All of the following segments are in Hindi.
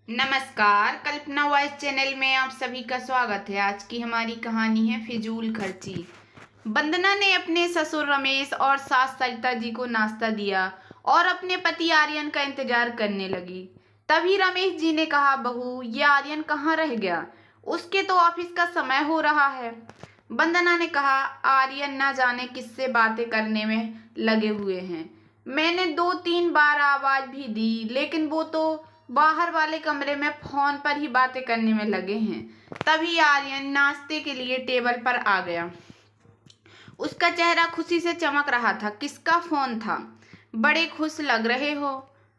नमस्कार, कल्पना वॉइस चैनल में आप सभी का स्वागत है। आज की हमारी कहानी है फिजूल खर्ची। वंदना ने अपने ससुर रमेश और सास सरिता जी को नाश्ता दिया और अपने पति आर्यन का इंतजार करने लगी। तभी रमेश जी ने कहा, बहू, ये आर्यन कहाँ रह गया? उसके तो ऑफिस का समय हो रहा है। वंदना ने कहा, आर्यन न जाने किससे बातें करने में लगे हुए हैं। मैंने 2-3 बार आवाज भी दी, लेकिन वो तो बाहर वाले कमरे में फोन पर ही बातें करने में लगे हैं। तभी आर्यन नाश्ते के लिए टेबल पर आ गया। उसका चेहरा खुशी से चमक रहा था। किसका फोन था? बड़े खुश लग रहे हो,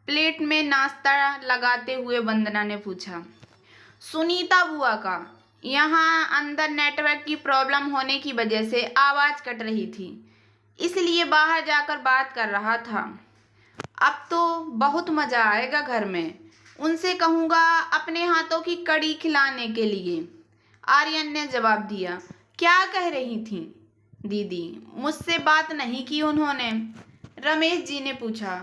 प्लेट में नाश्ता लगाते हुए वंदना ने पूछा। सुनीता बुआ का। यहाँ अंदर नेटवर्क की प्रॉब्लम होने की वजह से आवाज कट रही थी, इसलिए बाहर जाकर बात कर रहा था। अब तो बहुत मजा आएगा घर में। उनसे कहूँगा अपने हाथों की कड़ी खिलाने के लिए, आर्यन ने जवाब दिया। क्या कह रही थी दीदी? मुझसे बात नहीं की उन्होंने? रमेश जी ने पूछा।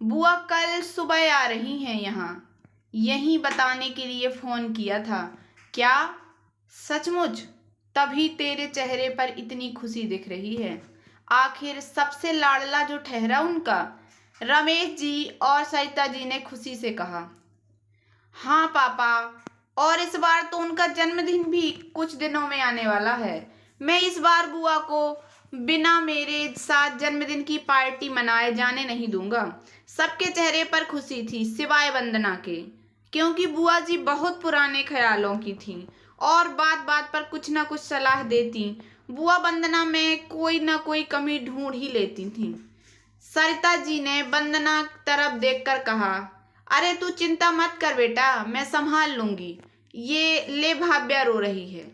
बुआ कल सुबह आ रही हैं यहाँ, यही बताने के लिए फोन किया था। क्या सचमुच? तभी तेरे चेहरे पर इतनी खुशी दिख रही है। आखिर सबसे लाडला जो ठहरा उनका, रमेश जी और सरिता जी ने खुशी से कहा। हाँ पापा, और इस बार तो उनका जन्मदिन भी कुछ दिनों में आने वाला है। मैं इस बार बुआ को बिना मेरे साथ जन्मदिन की पार्टी मनाए जाने नहीं दूंगा। सबके चेहरे पर खुशी थी सिवाय वंदना के, क्योंकि बुआ जी बहुत पुराने ख्यालों की थीं और बात बात पर कुछ न कुछ सलाह देती। बुआ वंदना में कोई न कोई कमी ढूंढ ही लेती थीं। सरिता जी ने वंदना तरफ देखकर कहा, अरे तू चिंता मत कर बेटा, मैं संभाल लूंगी। ये ले, भाव्या रो रही है।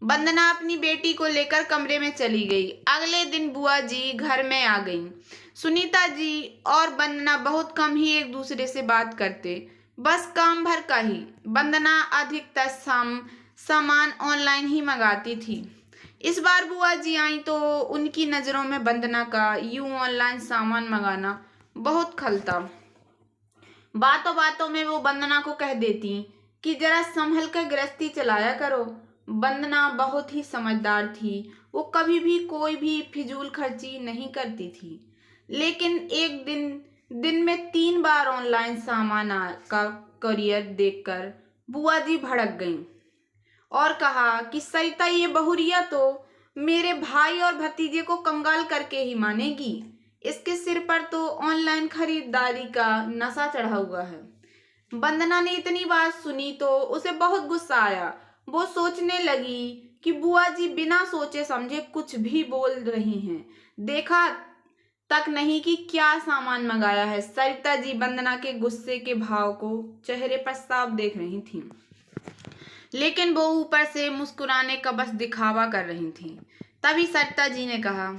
वंदना अपनी बेटी को लेकर कमरे में चली गई। अगले दिन बुआ जी घर में आ गईं। सुनीता जी और वंदना बहुत कम ही एक दूसरे से बात करते, बस काम भर का ही। वंदना अधिकतर सामान ऑनलाइन ही मंगाती थी। इस बार बुआ जी आई तो उनकी नज़रों में वंदना का यूं ऑनलाइन सामान मंगाना बहुत खलता। बातों बातों में वो वंदना को कह देती कि जरा संभल कर गृहस्थी चलाया करो। वंदना बहुत ही समझदार थी। वो कभी भी कोई भी फिजूल खर्ची नहीं करती थी। लेकिन एक दिन में 3 बार ऑनलाइन सामान का कुरियर देखकर बुआ जी भड़क गईं और कहा कि सरिता, ये बहुरिया तो मेरे भाई और भतीजे को कंगाल करके ही मानेगी। इसके सिर पर तो ऑनलाइन खरीदारी का नशा चढ़ा हुआ है। वंदना ने इतनी बात सुनी तो उसे बहुत गुस्सा आया। वो सोचने लगी कि बुआ जी बिना सोचे समझे कुछ भी बोल रही हैं। देखा तक नहीं कि क्या सामान मंगाया है। सरिता जी वंदना के गुस्से के भाव को चेहरे पर साफ देख रही थीं, लेकिन वो ऊपर से मुस्कुराने का बस दिखावा कर रही थीं। तभी सरिता जी ने कहा,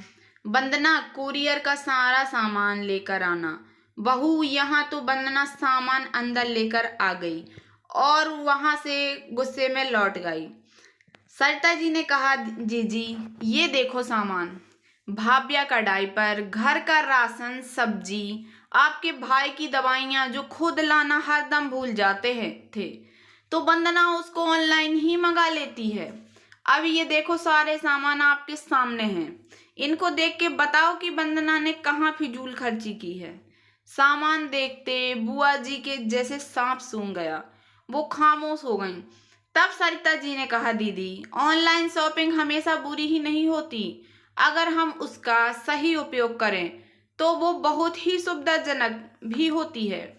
वंदना, कुरियर का सारा सामान लेकर आना। बहू, यहाँ तो वंदना सामान अंदर लेकर आ गई और वहां से गुस्से में लौट गई। सरिता जी ने कहा, जीजी, ये देखो सामान। भाव्या का डायपर, घर का राशन, सब्जी, आपके भाई की दवाइयाँ जो खुद लाना हरदम भूल जाते हैं थे, तो वंदना उसको ऑनलाइन ही मंगा लेती है। अब ये देखो, सारे सामान आपके सामने हैं। इनको देख के बताओ कि वंदना ने कहाँ फिजूल खर्ची की है। सामान देखते बुआ जी के जैसे सांप सूंघ गया। वो खामोश हो गईं। तब सरिता जी ने कहा, दीदी, ऑनलाइन शॉपिंग हमेशा बुरी ही नहीं होती। अगर हम उसका सही उपयोग करें तो वो बहुत ही सुविधाजनक भी होती है।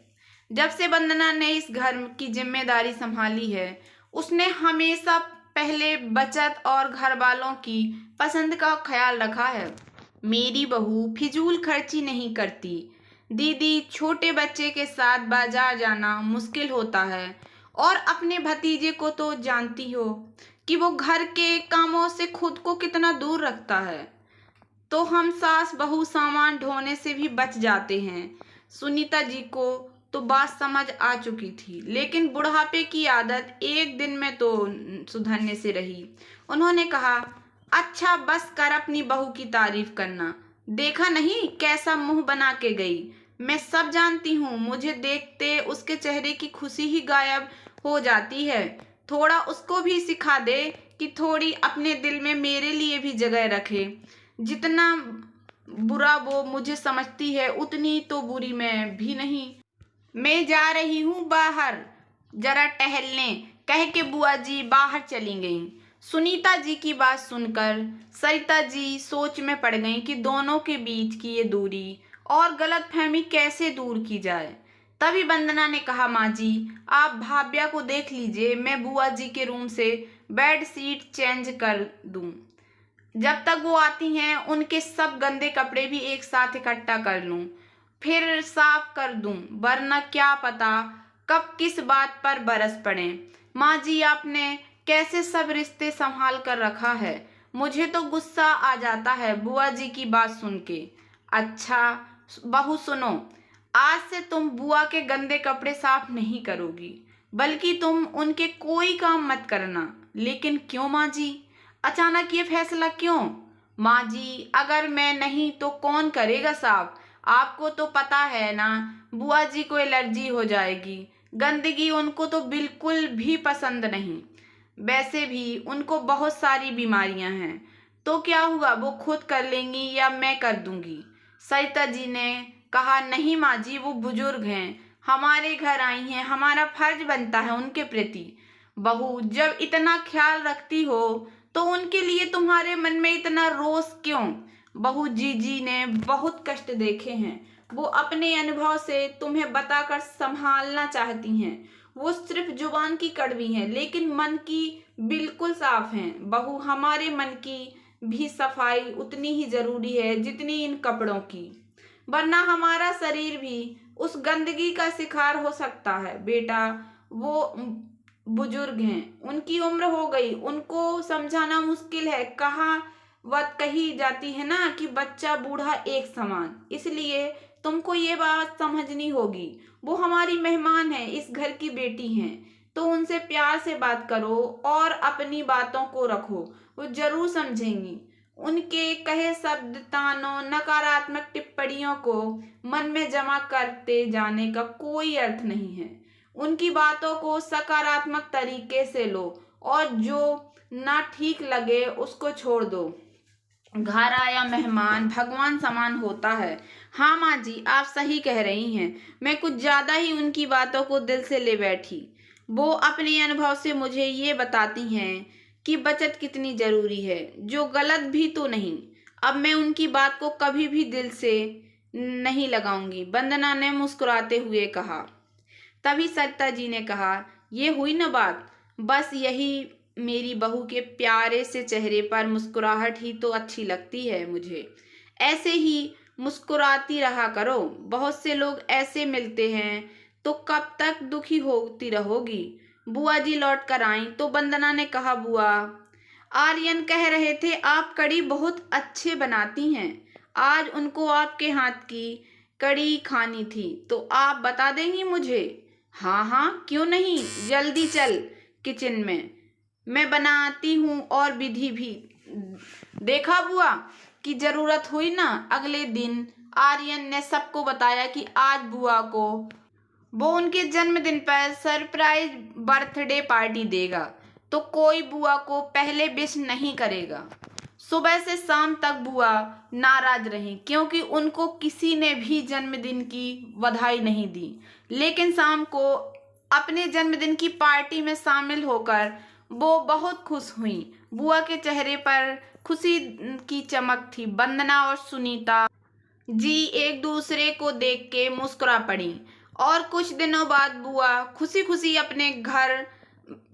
जब से वंदना ने इस घर की जिम्मेदारी संभाली है, उसने हमेशा पहले बचत और घर वालों की पसंद का ख्याल रखा है। मेरी बहू फिजूल खर्ची नहीं करती। दीदी, छोटे बच्चे के साथ बाजार जाना मुश्किल होता है और अपने भतीजे को तो जानती हो कि वो घर के कामों से खुद को कितना दूर रखता है, तो हम सास बहू सामान ढोने से भी बच जाते हैं। सुनीता जी को तो बात समझ आ चुकी थी, लेकिन बुढ़ापे की आदत एक दिन में तो सुधरने से रही। उन्होंने कहा, अच्छा बस कर अपनी बहू की तारीफ करना। देखा नहीं कैसा मुंह बना के गई। मैं सब जानती हूँ। मुझे देखते उसके चेहरे की खुशी ही गायब हो जाती है। थोड़ा उसको भी सिखा दे कि थोड़ी अपने दिल में मेरे लिए भी जगह रखे। जितना बुरा वो मुझे समझती है उतनी तो बुरी मैं भी नहीं। मैं जा रही हूँ बाहर जरा टहलने, कह के बुआ जी बाहर चली गईं। सुनीता जी की बात सुनकर सरिता जी सोच में पड़ गईं कि दोनों के बीच की ये दूरी और गलतफहमी कैसे दूर की जाए। तभी वंदना ने कहा, माँ जी आप भाव्या को देख लीजिए, मैं बुआ जी के रूम से बेड शीट चेंज कर दूं। जब तक वो आती हैं उनके सब गंदे कपड़े भी एक साथ इकट्ठा कर लूं, फिर साफ कर दूं, वरना क्या पता कब किस बात पर बरस पड़े। माँ जी आपने कैसे सब रिश्ते संभाल कर रखा है। मुझे तो गुस्सा आ जाता है बुआ जी की बात सुन के। अच्छा बहू सुनो, आज से तुम बुआ के गंदे कपड़े साफ नहीं करोगी, बल्कि तुम उनके कोई काम मत करना। लेकिन क्यों माँ जी, अचानक ये फैसला क्यों? माँ जी अगर मैं नहीं तो कौन करेगा साफ? आपको तो पता है ना, बुआ जी को एलर्जी हो जाएगी। गंदगी उनको तो बिल्कुल भी पसंद नहीं। वैसे भी उनको बहुत सारी बीमारियां हैं, तो क्या हुआ वो खुद कर लेंगी या मैं कर दूंगी। सरिता जी ने कहा, नहीं माँ जी वो बुजुर्ग हैं, हमारे घर आई हैं, हमारा फर्ज बनता है उनके प्रति। बहू जब इतना ख्याल रखती हो तो उनके लिए तुम्हारे मन में इतना रोष क्यों? बहू जीजी ने बहुत कष्ट देखे हैं, वो अपने अनुभव से तुम्हें बताकर संभालना चाहती हैं। वो सिर्फ जुबान की कड़वी हैं लेकिन मन की बिल्कुल साफ हैं। बहू हमारे मन की भी सफाई उतनी ही जरूरी है जितनी इन कपड़ों की, वरना हमारा शरीर भी उस गंदगी का शिकार हो सकता है। बेटा वो बुजुर्ग हैं, उनकी उम्र हो गई, उनको समझाना मुश्किल है। कहावत कही जाती है ना कि बच्चा बूढ़ा एक समान, इसलिए तुमको ये बात समझनी होगी। वो हमारी मेहमान है, इस घर की बेटी हैं, तो उनसे प्यार से बात करो और अपनी बातों को रखो, वो जरूर समझेंगी। उनके कहे शब्द तानों नकारात्मक टिप्पणियों को मन में जमा करते जाने का कोई अर्थ नहीं है। उनकी बातों को सकारात्मक तरीके से लो और जो ना ठीक लगे उसको छोड़ दो। घर आया मेहमान भगवान समान होता है। हाँ माँ जी आप सही कह रही हैं, मैं कुछ ज्यादा ही उनकी बातों को दिल से ले बैठी। वो अपने अनुभव से मुझे ये बताती हैं कि बचत कितनी जरूरी है, जो गलत भी तो नहीं। अब मैं उनकी बात को कभी भी दिल से नहीं लगाऊंगी, वंदना ने मुस्कुराते हुए कहा। तभी सरिता जी ने कहा, ये हुई न बात, बस यही मेरी बहू के प्यारे से चेहरे पर मुस्कुराहट ही तो अच्छी लगती है मुझे। ऐसे ही मुस्कुराती रहा करो, बहुत से लोग ऐसे मिलते हैं तो कब तक दुखी होती रहोगी। बुआ जी लौट कर आई तो वंदना ने कहा, बुआ आर्यन कह रहे थे आप कढ़ी बहुत अच्छे बनाती हैं, आज उनको आपके हाथ की कढ़ी खानी थी, तो आप बता देंगी मुझे? हाँ हाँ क्यों नहीं, जल्दी चल किचन में, मैं बनाती हूँ और विधि भी। देखा बुआ की जरूरत हुई ना। अगले दिन आर्यन ने सबको बताया कि आज बुआ को वो उनके जन्मदिन पर सरप्राइज बर्थडे पार्टी देगा, तो कोई बुआ को पहले विश नहीं करेगा। सुबह से शाम तक बुआ नाराज रहीं क्योंकि उनको किसी ने भी जन्मदिन की बधाई नहीं दी। लेकिन शाम को अपने जन्मदिन की पार्टी में शामिल होकर वो बहुत खुश हुई। बुआ के चेहरे पर खुशी की चमक थी। वंदना और सुनीता जी एक दूसरे को देख के मुस्कुरा पड़ी और कुछ दिनों बाद बुआ खुशी खुशी अपने घर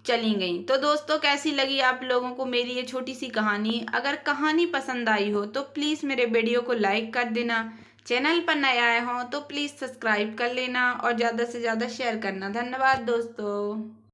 चली गई। तो दोस्तों कैसी लगी आप लोगों को मेरी ये छोटी सी कहानी? अगर कहानी पसंद आई हो तो प्लीज़ मेरे वीडियो को लाइक कर देना, चैनल पर नए आए हों तो प्लीज़ सब्सक्राइब कर लेना और ज़्यादा से ज़्यादा शेयर करना। धन्यवाद दोस्तों।